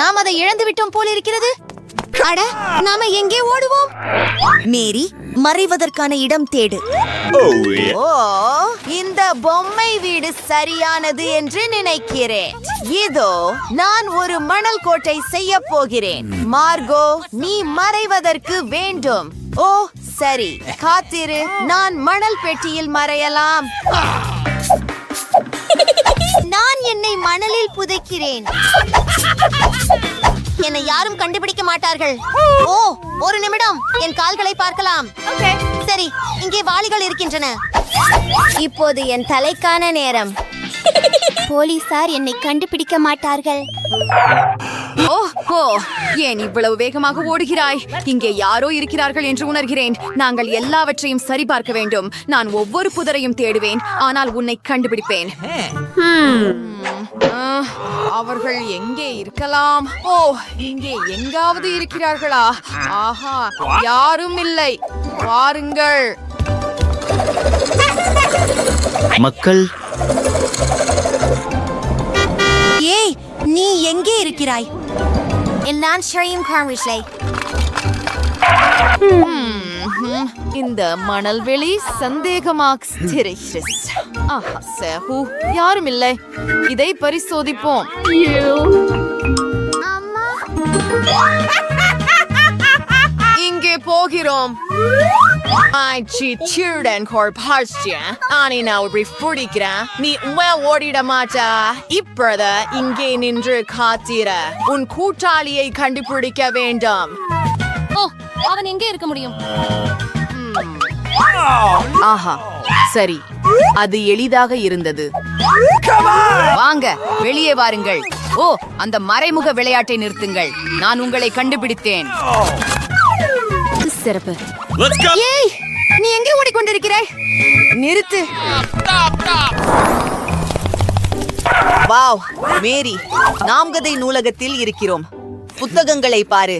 நாம் அதை இழந்து விட்டோம் போல் இருக்கிறது. அட, நாம எங்கே ஓடுவோம்? மேரி, மறைவதற்கான இடம் தேடு. ஓ, இந்த பொம்மை வீடு சரியானது என்று நினைக்கிறேன். இதோ நான் ஒரு மணல் கோட்டை செய்ய போகிறேன். மார்கோ, நீ மறைவதற்கு வேண்டும். ஓ சரி, காத்திரு, நான் மணல் பெட்டியில் மறையலாம். நான் என்னை மணலில் புதைக்கிறேன். என்னை யாரும் கண்டுபிடிக்க மாட்டார்கள். ஓ, ஒரு நிமிடம், என் கால்களை பார்க்கலாம். சரி, இங்கே வாளிகள் இருக்கின்றன. இப்போது என் தலைக்கான நேரம். போலீசார் என்னை கண்டுபிடிக்க மாட்டார்கள். ஓ, ஏன் இவ்வளவு வேகமாக ஓடுகிறாய்? இங்கே யாரோ இருக்கிறார்கள் என்று உணர்கிறேன். நாங்கள் எல்லாவற்றையும் சரிபார்க்க வேண்டும். நான் ஒவ்வொரு புதரையும் தேடுவேன், ஆனால் உன்னை கண்டுபிடிப்பேன். அவர்கள் எங்கே இருக்கலாம்? ஓ, இங்கே எங்காவது இருக்கிறார்களா? ஆஹா, யாரும் இல்லை. பாருங்கள். மக்கள், ஏய், நீ எங்கே இருக்கிறாய்? நான் ஷரீம் கார்விஷ்லை. இந்த மணல்வெளி சந்தேகமாக யாரும் இல்லை. இதை பரிசோதிப்போம். இங்கே போகிறோம். நீ ஓடிட மாட்டா. இப்பொழுது இங்கே நின்று காத்திர. உன் கூட்டாளியை கண்டுபிடிக்க வேண்டும். ஓ, அவன் எங்கே இருக்க முடியும்? ஆஹா, சரி, அது எளிதாக இருந்தது. வாங்க, வெளியே வாருங்கள். ஓ, அந்த மறைமுக விளையாட்டை நிறுத்துங்கள். நான் உங்களை கண்டுபிடித்தேன். சிறப்பு. ஏய், நீ எங்கே ஓடிக்கொண்டிருக்கிறாய்? நிறுத்து. வாவ், மேரி, நாம் கதை நூலகத்தில் இருக்கிறோம். புத்தகங்களை பாரு.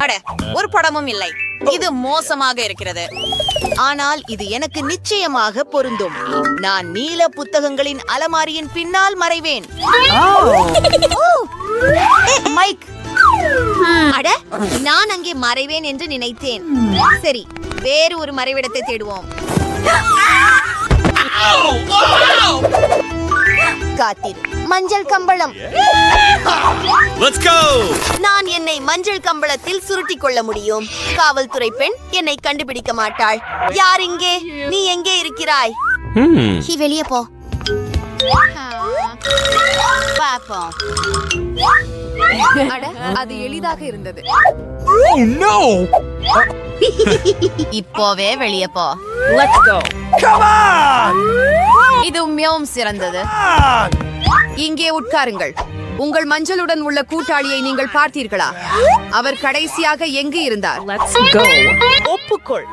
அட, ஒரு படமும் இல்லை. இது மோசமாக இருக்கிறது. ஆனால் இது எனக்கு நிச்சயமாக பொருந்தும். நான் நீல புத்தகங்களின் அலமாரியின் பின்னால் மறைவேன். மைக், அட, நான் அங்கே மறைவேன் என்று நினைத்தேன். சரி, வேறு ஒரு மறைவிடத்தை தேடுவோம். காத்திரு, மஞ்சள் கம்பளம். நான் என்னை மஞ்சள் கம்பளத்தில் சுருட்டிக் கொள்ள முடியும். காவல்துறை பெண் என்னை கண்டுபிடிக்க மாட்டாள். யார் இங்கே? நீ எங்கே இருக்கிறாய்? வெளியே போ. பாப்போம். அட, அது எளிதாக இருந்தது. இப்போவே வெளியே போ. இது மிகவும் சிறந்தது. இங்கே உட்காருங்கள். உங்கள் மஞ்சளுடன் உள்ள கூட்டாளியை நீங்கள் பார்த்தீர்களா? அவர் கடைசியாக எங்கு இருந்தார்? ஒப்புக்கொள்.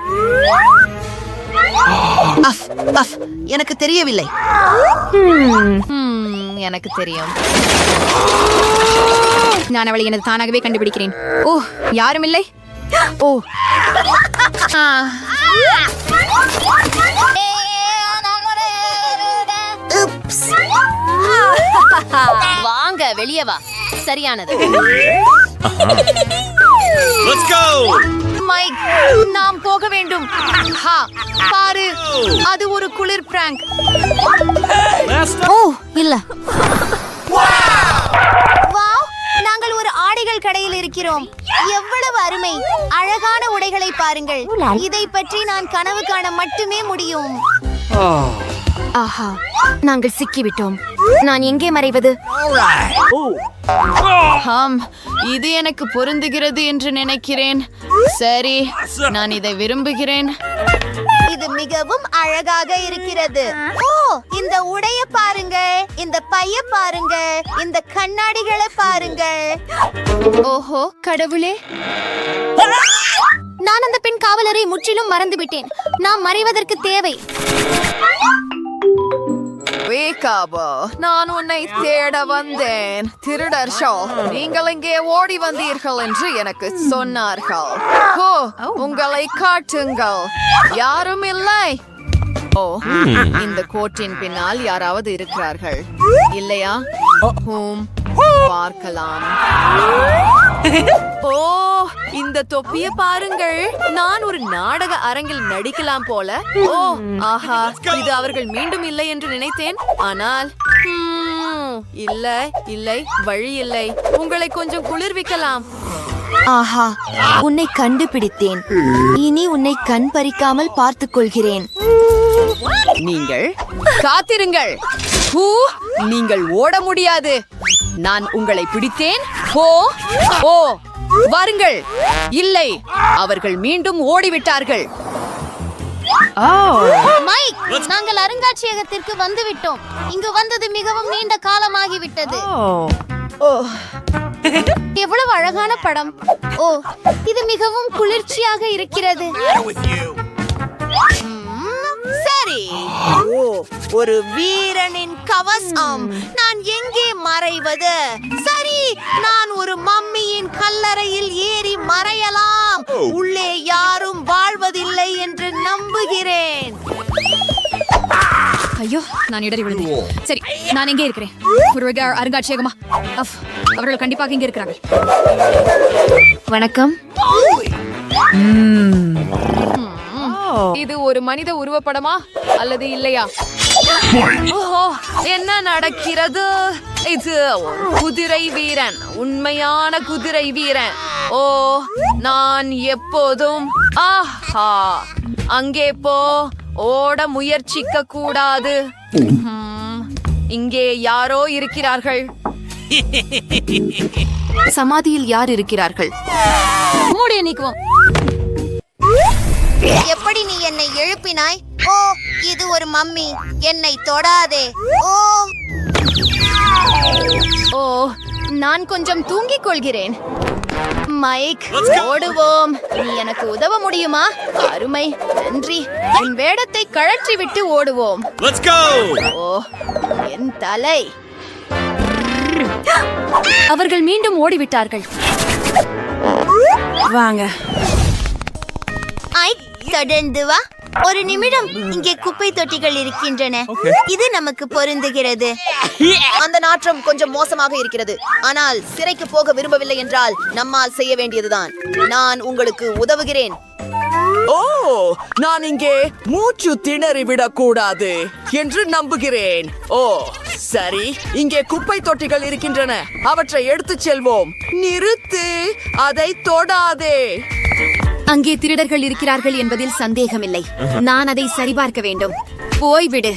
எனக்கு தெரியவில்லை. எனக்கு தெரியும். நான் அவளை எனது தானாகவே கண்டுபிடிக்கிறேன். ஓ, யாரும் இல்லை. ஓ, வாங்க, வெளியே வா. சரியானது. மைக், நாம் போக வேண்டும். பாரு, அது ஒரு குளிர் பிராங்க். ஓ, இல்ல. வாவ், நாங்கள் ஒரு ஆடைகள் கடையில் இருக்கிறோம். எவ்வளவு அருமை! அழகான உடைகளை பாருங்கள். இதை பற்றி நான் கனவு காண மட்டுமே முடியும். ஆஹா, நாங்கள் சிக்கிவிட்டோம். நான் எங்கே மறைவது? இது எனக்கு பொருந்துகிறது என்று நினைக்கிறேன். சரி, நான் இதை விரும்புகிறேன். இது மிகவும் அழகாக இருக்கிறது. ஓ, இந்த உடைய பாருங்க, இந்த பைய பாருங்க, இந்த கண்ணாடிகளை பாருங்க. ஓஹோ, கடவுளே! நான் அந்த பெண் காவலரை முற்றிலும் மறந்துவிட்டேன். நாம் மறைவதற்கு தேவை. நான் உன்னை தேட வந்தேன். திருடர் ஷோ, நீங்கள் இங்கே ஓடி வந்தீர்கள் என்று எனக்கு சொன்னார்கள். ஓ, உங்களை காட்டுங்கள். யாரும் இல்லை. ஓ, இந்த கோட்டின் பின்னால் யாராவது இருக்கிறார்கள் இல்லையா? பார்க்கலாம். ஓ, இந்த தொப்பிய பாருங்கள். நான் ஒரு நாடக அரங்கில் நடிக்கலாம் போல. ஓ, ஆஹா, இது அவர்கள் மீண்டும் இல்லை என்று நினைத்தேன். ஆனால் இல்லை இல்லை, வழி இல்லை. உங்களை கொஞ்சம் குளிர்விக்கலாம். ஆஹா, உன்னை கண்டுபிடித்தேன். இனி உன்னை கண் பறிக்காமல் பார்த்துக் கொள்கிறேன். நீங்கள் காத்திருங்கள். ஹூ, நீங்கள் ஓட முடியாது. நான் உங்களை பிடித்தேன். ஓ ஓ, வாருங்கள். இல்லை, அவர்கள் மீண்டும் ஓடிவிட்டார்கள். மைக், நாங்கள் அருங்காட்சியகத்திற்கு வந்துவிட்டோம். இங்கு வந்தது மிகவும் நீண்ட காலமாகிவிட்டது. எவ்வளவு அழகான படம். ஓ, இது மிகவும் குளிர்ச்சியாக இருக்கிறது. சரி. ஓ, ஒரு வீரனின் கவசம். நான் எங்கே மறைவது? சரி, நான் ஒரு மம்மியின் கல்லறையில் ஏறி மறையலாம். உள்ளே யாரும் வாழ்வதில்லை என்று நம்புகிறேன். ஐயோ, நான் இடறி விழுந்தேன். சரி, நான் எங்கே இருக்கிறேன்? ஒரு அருங்காட்சியகமா? அவர்கள் கண்டிப்பாக இங்கே இருக்கிறாங்க. வணக்கம். இது ஒரு மனித உருவப்படமா அல்லது இல்லையா? ஓஹோ, என்ன நடக்கிறது? இது ஒரு குதிரை வீரன், உண்மையான குதிரை வீரன். ஓ, நான் எப்போதும் ஆஹா, அங்கே போ. ஓட முயற்சிக்க கூடாது. இங்கே யாரோ இருக்கிறார்கள். சமாதியில் யார் இருக்கிறார்கள்? மூடிய நீக்குவோம். எப்படி நீ என்னை எழுப்பினாய்? ஓ, இது ஒரு மம்மி. என்னை தொடாதே. ஓ ஓ, நான் கொஞ்சம் தூங்கிக் கொள்கிறேன். மைக், ஓடுவோம். நீ எனக்கு உதவ முடியுமா? அருமை, நன்றி. என் வேடத்தை கழற்றி விட்டு ஓடுவோம். ஓ, என் தலை. அவர்கள் மீண்டும் ஓடிவிட்டார்கள். வாங்க. ஐ, தொடர்ந்து வா. ஒரு நிமிடம். இங்கே குப்பை தொட்டிகள் இருக்கின்றன. இது நமக்கு பொருந்துகிறது. அந்த நாற்றம் கொஞ்சம் மோசமாக இருக்கிறது. ஆனால் சிறைக்கு போக விரும்பவில்லை என்றால் நம்மால் செய்ய வேண்டியதுதான். நான் உங்களுக்கு உதவுகிறேன். ஓ, நான் இங்கே மூச்சு திணறி விடக்கூடாது என்று நம்புகிறேன். ஓ, சரி, இங்கே குப்பை தொட்டிகள் இருக்கின்றன. அவற்றை எடுத்துச் செல்வோம். நிறுத்து, அதை தொடாதே. அங்கே திருடர்கள் இருக்கிறார்கள் என்பதில் சந்தேகமில்லை. நான் அதை சரிபார்க்க வேண்டும். போய்விடு.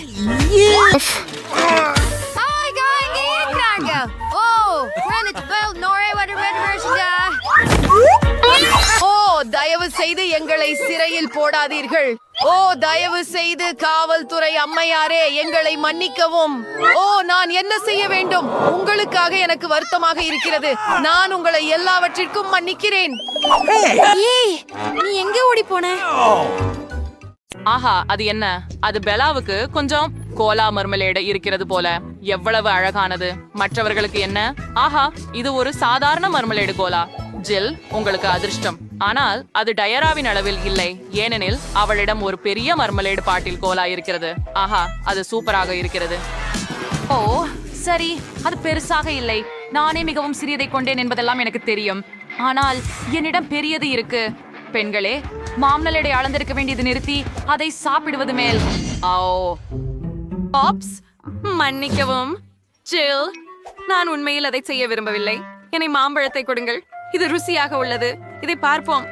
ஓ, தயவு செய்து எங்களை சிறையில் போடாதீர்கள். ஓ, தயவு செய்து காவல்துறை அம்மையாரே, எங்களை மன்னிக்கவும். ஓ, நான் என்ன செய்ய வேண்டும்? உங்களுக்காக எனக்கு வருத்தமாக இருக்கிறது. நான் உங்களை எல்லாவற்றிற்கும் மன்னிக்கிறேன். ஏய், நீ எங்கே ஓடி போன? ஆஹா, அது என்ன? அது பெலாவுக்கு கொஞ்சம் கோலா மர்மலேடு இருக்கிறது போல. எவ்வளவு அழகானது. மற்றவர்களுக்கு என்ன? ஆஹா, இது ஒரு சாதாரண மர்மலேடு கோலா. ஜில், உங்களுக்கு அதிர்ஷ்டம். ஆனால் அது டயராவின் அளவில் இல்லை, ஏனெனில் அவளிடம் ஒரு பெரிய மர்மலேடு பாட்டில் கோலா இருக்கிறது. ஆஹா, அது சூப்பராக இருக்கிறது. ஓ, சரி, அது பெருசாக இல்லை. நானே மிகவும் சிறியதை கொண்டேன் என்பதெல்லாம் எனக்கு தெரியும். ஆனால் என்னிடம் பெரியது இருக்கு. பெண்களே, மாம்னலேடை அளந்திருக்க வேண்டியது நிறுத்தி அதை சாப்பிடுவது மேல். ஓ, பாப்ஸ், மன்னிக்கவும். ஜில், நான் உண்மையில் அதை செய்ய விரும்பவில்லை. என்னை மாம்பழத்தை கொடுங்கள். இது ருசியாக உள்ளது. இதை பார்ப்போம்.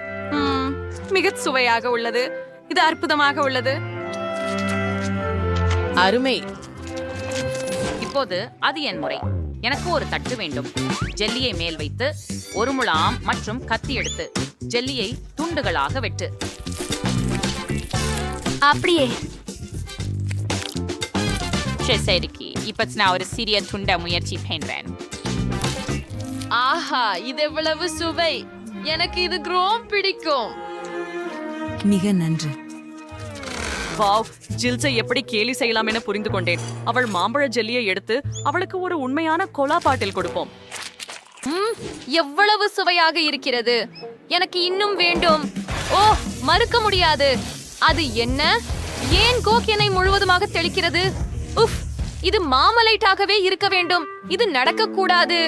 மிக சுவையாக உள்ளது. இது அற்புதமாக உள்ளது. அருமை. இப்போது அது என் முறை. எனக்கு ஒரு தட்டு வேண்டும். ஜெல்லியை மேல் வைத்து ஒரு முலாம் மற்றும் கத்தி எடுத்து ஜெல்லியை துண்டுகளாக வெட்டு. அப்படியே. சரிக்கு இப்ப நான் ஒரு சிறிய துண்ட முயற்சி பண்றேன். ஆஹா, இது எவ்வளவு சுவை. எனக்கு இது ரொம்ப பிடிக்கும். மிக நன்று. வாவ், ஜில்ஸை எப்படி கேலி செய்யலாம் என புரிந்து கொண்டேன். அவள் மாம்பழ ஜெல்லியை எடுத்து அவளுக்கு ஒரு உண்மையான கோலா பாட்டில் கொடுப்போம். எவ்வளவு சுவையாக இருக்கிறது. எனக்கு இன்னும் வேண்டும். ஓ, மறுக்க முடியாது. அது என்ன? ஏன் கோக் என்னை முழுவதுமாக தெளிக்கிறது? உஃப், இது மாமலைட்டாகவே இருக்க வேண்டும். இது நடக்க கூடாது.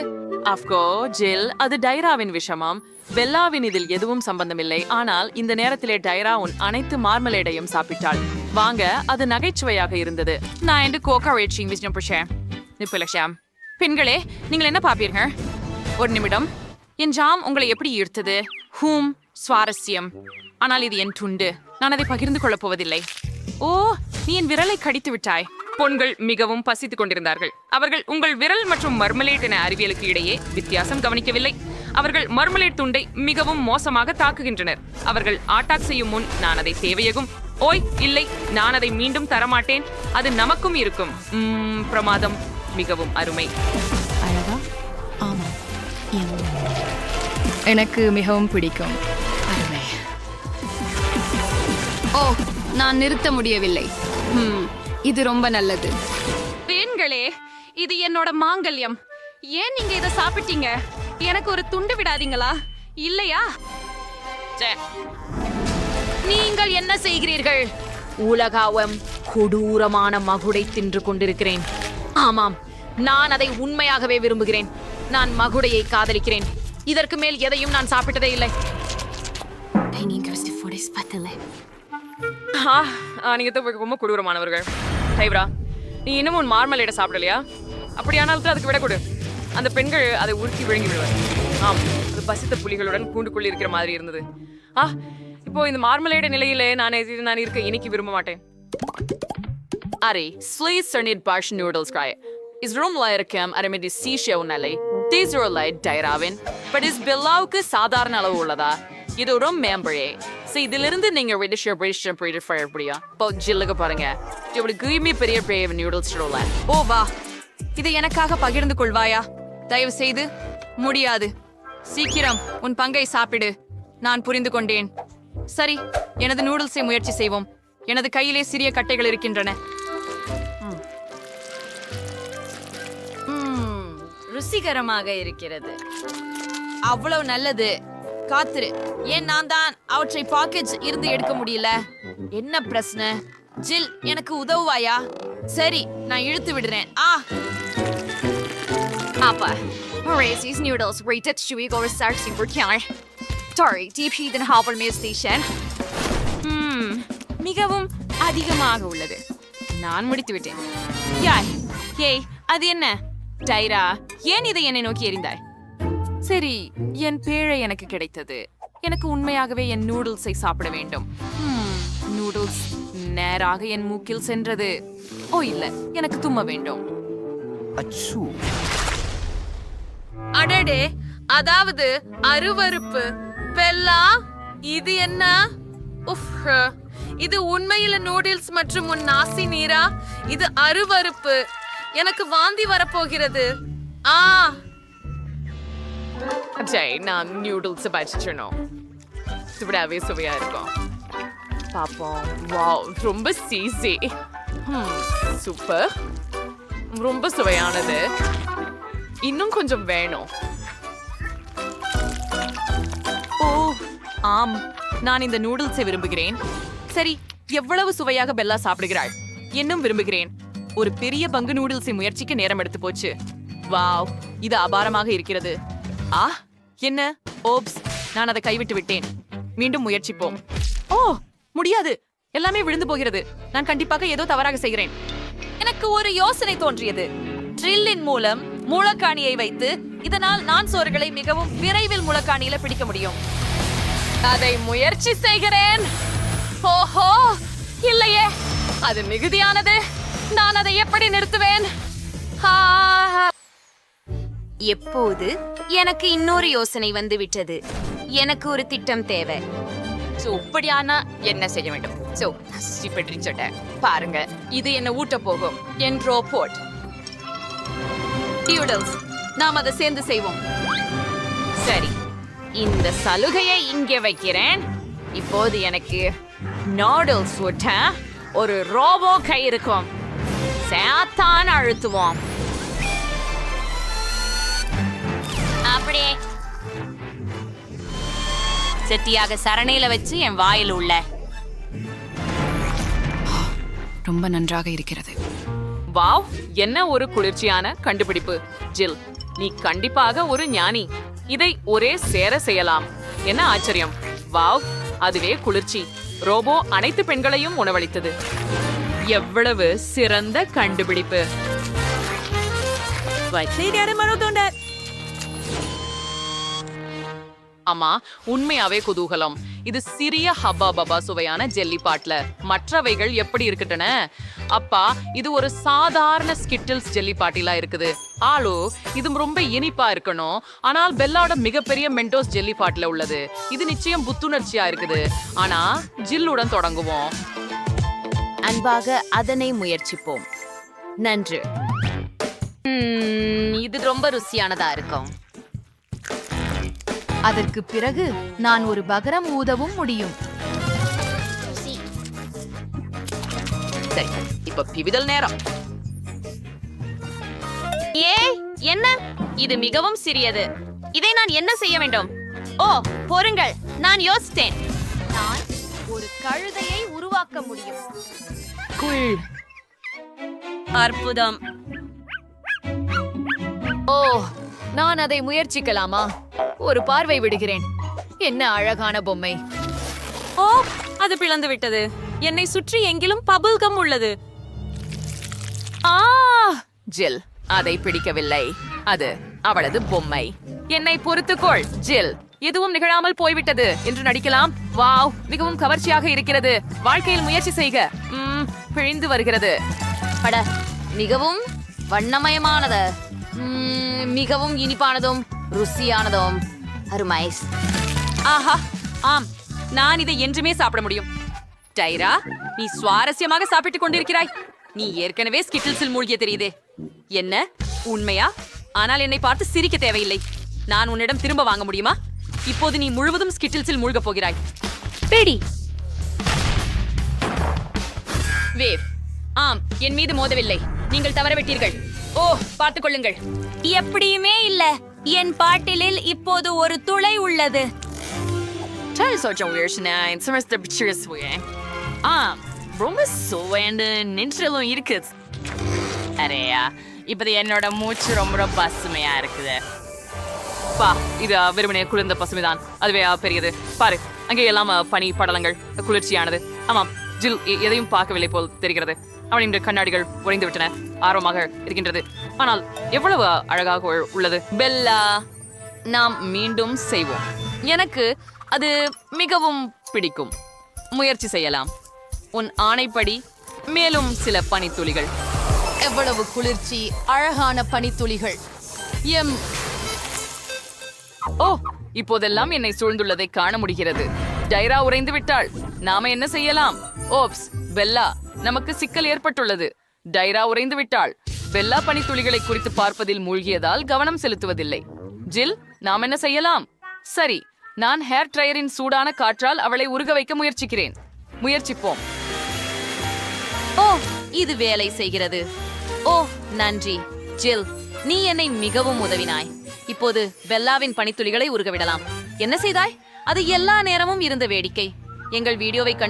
அஃப்கோ ஜில், அது டைராவின் விஷமாம். பெல்லாவின் இதில் எதுவும் சம்பந்தமில்லை. ஆனால் இந்த நேரத்திலே டைரா உன் அனைத்து மார்மலேடையும் சாப்பிட்டாள். வாங்க, அது நகைச்சுவையாக இருந்தது. நான் என்று கோகாவேட்சிங் விஜயம் பிடிச்சேன். நிப்புலஷாம் பெண்களே, நீங்கள் என்ன பாப்பீர்கள்? ஒரு நிமிடம். என் ஜாம் உங்களை எப்படி ஈர்த்தது? ஹூம், சுவாரஸ்யம். ஆனால் இது என் துண்டு. நான் அதை பகிர்ந்து கொள்ளப் போவதில்லை. ஓ, நீ என் விரலை கடித்து விட்டாய். பொண்கள் மிகவும் பசித்துக் கொண்டிருந்தார்கள். அவர்கள் உங்கள் விரல் மற்றும் மர்மலேட் என அறிவியலுக்கு இடையே வித்தியாசம் கவனிக்கவில்லை. அவர்கள் மர்மலேட் துண்டை மிகவும் மோசமாக தாக்குகின்றனர். அவர்கள் ஆட்டாக் செய்யும் முன் நான் அதை தேவையகும். ஓய் இல்லை, நான் அதை மீண்டும் தரமாட்டேன். அது நமக்கும் இருக்கும். பிரமாதம், மிகவும் அருமை. அழகா? ஆமா, எனக்கு மிகவும் பிடிக்கும். அருமை. ஓ, நான் நிறுத்த முடியவில்லை. இது ரொம்ப நல்லது. பெண்களே, இது என்னோட மாங்கல்யம். ஏன் நீங்க இதை சாப்பிட்டீங்க? எனக்கு ஒரு துண்டு விடாதீங்களா? இல்லையா? நீங்கள் என்ன செய்கிறீர்கள்? உலகாவம் கொடூரமான மகுடை தின்று கொண்டிருக்கிறேன். ஆமாம், நான் அதை உண்மையாகவே விரும்புகிறேன். நான் மகுடையை காதலிக்கிறேன். இதற்கு மேல் எதையும் நான் சாப்பிட்டதே இல்லை. நீங்க ரொம்ப கொடூரமானவர்கள். டைவ்ரா, நீ இன்னும் உன் மார்மலேட சாப்பிடலையா? அப்படியானால் அதுக்கு விட கொடு. அந்த பெண்கள் அதை உருக்கி விழுங்கி விடுவார். ஆம், அது பசித்த புலிகளுடன் கூண்டுக்குள் இருக்கிற மாதிரி இருந்தது. இப்போ இந்த மார்மலேட நிலையிலே நான் இருக்க இன்னைக்கு விரும்ப மாட்டேன். அரே ஸ்லீஸ் சர்னிட் பாஷ் நூடுல்ஸ் காய் இஸ் ரூம்ல இருக்கேன். அரேமெடி சீஷே உன்னலை டீசரோலை டைராவின் பட் இஸ் பெல்லாவுக்கு சாதாரண அளவு உள்ளதா? இது ஒரு மேம்பழே. இதிலிருந்து நீங்க ஜில்லுக்கு பாருங்க. பெரிய நூடுல்ஸ். ஓ வா, இதை எனக்காக பகிர்ந்து கொள்வாயா? தயவு செய்து. முடியாது. சீக்கிரம் உன் பங்கை சாப்பிடு. நான் புரிந்து கொண்டேன். சரி, எனது நூடுல்ஸை முயற்சி செய்வோம். எனது கையிலே சிறிய கட்டைகள் இருக்கின்றன. ருசிகரமாக இருக்கிறது. அவ்வளவு நல்லது. காத்துரு. ஏன் நான் தான் அவற்றை பாக்கெட் இருந்து எடுக்க முடியல? என்ன பிரச்சனை? ஜில், எனக்கு உதவுவாயா? சரி, நான் இழுத்து விடுறேன். Appa, Mauritius noodles rated chewy go research super killer. Sorry, deep heat and half meal station. மிகவும் அதிகமாக உள்ளது. நான் முடித்து விட்டேன். யாய், ஏய், அது என்ன? டைரா, ஏன் இதை என்னை நோக்கி எறிந்தாய்? சரி, என் பேழை எனக்கு கிடைத்தது. எனக்கு உண்மையாகவே என் நூடுல்ஸை சாப்பிட வேண்டும். நூடுல்ஸ் நேராக என் மூக்கில் சென்றது. ஓ இல்ல, எனக்கு தும்ம வேண்டும். அடடே, அதாவது அருவருப்பு. பெல்லா, இது என்ன? உஃப், இது உண்மையில நூடுல்ஸ் மற்றும் உன் நாசி நீரா? இது அருவருப்பு. எனக்கு வாந்தி வரப்போகிறது. நான் நூடுல்ஸ் பச்சிடணும். விடவே சுவையா இருக்கும். பாப்போம். வாவ், ரொம்ப சீசி. சூப்பர், ரொம்ப சுவையானது. இன்னும் கொஞ்சம் வேணும். ஓ ஆம், நான் இந்த நூடுல்ஸை விரும்புகிறேன். சரி, எவ்வளவு சுவையாக பெல்லா சாப்பிடுகிறாள். இன்னும் விரும்புகிறேன். ஒரு பெரிய பங்கு நூடுல்ஸை முயற்சிக்க நேரம் எடுத்து போச்சு. வாவ், இது அபாரமாக இருக்கிறது. என்ன? ஓப்ஸ், நான் அதை கைவிட்டு விட்டேன். மீண்டும் முயற்சிப்போம். ஓ முடியாது, எல்லாமே விழுந்து போகிறது. நான் கண்டிப்பாக ஏதோ தவறாக செய்கிறேன். எனக்கு ஒரு யோசனை தோன்றியது. ட்ரில்லின் மூலம் முளக்காணியை வைத்து இதனால் நான் சோறுகளை மிகவும் விரைவில் முளக்காணியில பிடிக்க முடியும். அதை முயற்சி செய்கிறேன். ஓஹோ, இல்லையே, அது மிகுதியானது. நான் அதை எப்படி நிறுத்துவேன்? எப்போது எனக்கு இன்னொரு யோசனை வந்து விட்டது. எனக்கு ஒரு திட்டம் தேவை. இப்படியானா என்ன செய்ய வேண்டும்? சொல்லிட்டேன் பாருங்க, இது என்ன ஊட்ட போகும் என் ரோபோட். நாம் அதை சேர்ந்து செய்வோம். சரி, இந்த சலுகையை இங்கே வைக்கிறேன். இப்போது எனக்கு நூடுல்ஸ் ஊட்ட ஒரு ரோபோ கை இருக்கும். சேத்தான் அழுத்துவோம். அப்படியே செட்டியாக சரணையில வச்சு என் வாயில் உள்ள. ரொம்ப நன்றாக இருக்கிறது. வாவ், என்ன ஒரு குளிர்ச்சியான கண்டுபிடிப்பு. ஜில், நீ கண்டிப்பாக ஒரு ஞானி. இதை ஒரே சேர செய்யலாம். என்ன ஆச்சரியம். வாவ், அதுவே குளிர்ச்சி. ரோபோ அனைத்து பெண்களையும் உணவளித்தது. எவ்வளவு சிறந்த கண்டுபிடிப்பு. ஆமா, உண்மையாவே குதூகலம். இது சிறிய ஹப்பா பபா சுவையான ஜெல்லி பாட்ல. மற்றவைகள் எப்படி இருக்கட்டன? அப்பா, இது ஒரு சாதாரண ஸ்கிட்டில்ஸ் ஜெல்லி பாட்டிலா இருக்குது. ஆளு, இது ரொம்ப இனிப்பா இருக்கணும். ஆனால் பெல்லாவோட மிகப்பெரிய மென்டோஸ் ஜெல்லி பாட்டில உள்ளது. இது நிச்சயம் புத்துணர்ச்சியா இருக்குது. ஆனா ஜில்லுடன் தொடங்குவோம். அன்பாக அதனை முயற்சிப்போம். நன்று. இது ரொம்ப ருசியானதா இருக்கும். அதற்கு பிறகு நான் ஒரு பகரம் ஊதவும் முடியும். சரி, இப்ப பிவிதல் நேரம். என்ன? இது மிகவும் சிறியது. இதை நான் என்ன செய்ய வேண்டும்? ஓ, பொறுங்கள், நான் யோசித்தேன். நான் ஒரு கழுதையை உருவாக்க முடியும். அற்புதம். ஓ, நான் அதை முயற்சிக்கலாமா? ஒரு பார்வை விடுகிறேன். என்ன அழகான பொம்மை. ஓ, அது பிளந்து விட்டது. என்னை சுற்றி எங்கிலும் பபிள் கம் உள்ளது. ஜில், அதை பிடிக்கவில்லை. அது அவளது பொம்மை. என்னை பொறுத்துக்கொள் ஜில். எதுவும் நிகழாமல் போய்விட்டது என்று நடிக்கலாம். வாவ், மிகவும் கவர்ச்சியாக இருக்கிறது. வாழ்க்கையில் முயற்சி செய்க. பிழிந்து வருகிறது. பட மிகவும் வண்ணமயமானது. மிகவும் இனிப்பானதும் ருசியானதும். அருமைஸ். ஆஹா, ஆம், நான் இதை என்றுமே சாப்பிட முடியும். டைரா, நீ சுவாரஸ்யமாக சாப்பிட்டுக் கொண்டிருக்கிறாய். நீ ஏற்கனவே ஸ்கிட்டில்ஸில் மூழ்கிய தெரியுதே. என்ன, உண்மையா? ஆனால் என்னை பார்த்து சிரிக்க தேவையில்லை. நான் உன்னிடம் திரும்ப வாங்க முடியுமா? இப்போது நீ முழுவதும் ஸ்கிட்டில்ஸில் மூழ்கப் போகிறாய். பிடி. வேவ். ஆம், என் மீது மோதவில்லை. நீங்கள் தவறவிட்டீர்கள். ஓ, பார்த்துக் கொள்ளுங்கள். எப்படியுமே இல்ல. என் பாட்டிலில் இப்போது ஒரு துளை உள்ளது. ரொம்ப சுவைண்டு நெஞ்சிலும் இருக்கு. அரேயா, இப்ப என்னோட மூச்சு ரொம்ப பசுமையா இருக்குது. பா, இது வெறுமனே குளிர்ந்த பசுமைதான். அதுவே பெரியது. பாரு, அங்கே எல்லாம் பனி படலங்கள். குளிர்ச்சியானது. ஆமாம், ஜில் எதையும் பார்க்கவில்லை போல் தெரிகிறது. அவனின் கண்ணாடிகள் உறைந்து விட்டன. ஆர்வமாக இருக்கின்றது. ஆனால் எவ்வளவு அழகாக உள்ளது. பெல்லா, நாம் மீண்டும் செய்வோம். எனக்கு அது மிகவும் பிடிக்கும். முயற்சி செய்யலாம். உன் ஆணைப்படி மேலும் சில பனித்துளிகள். எவ்வளவு குளிர்ச்சி. அழகான பனித்துளிகள். ஓ, இப்போதெல்லாம் என்னை சூழ்ந்துள்ளதை காண முடிகிறது. டைரா உறைந்து விட்டாள். நாம என்ன செய்யலாம்? ஓப்ஸ், பெல்லா, நமக்கு சிக்கல் ஏற்பட்டுள்ளது. டைரா உறைந்து விட்டாள். பெல்லா பனித்துளிகளை குறித்து பார்ப்பதில் மூழ்கியதால் கவனம் செலுத்துவதில்லை. ஜில், நாம் என்ன செய்யலாம்? சரி, நான் ஹேர் ட்ரையரின் சூடான காற்றால் அவளை உருக வைக்க முயற்சிக்கிறேன். முயற்சிப்போம். ஓ, இது வேலை செய்கிறது. ஓ, நன்றி ஜில், நீ என்னை மிகவும் உதவினாய். இப்போது பெல்லாவின் பனித்துளிகளை உருக விடலாம். என்ன செய்தாய்? அது எல்லா நேரமும் இருந்த வேடிக்கை. எங்கள் வீடியோவை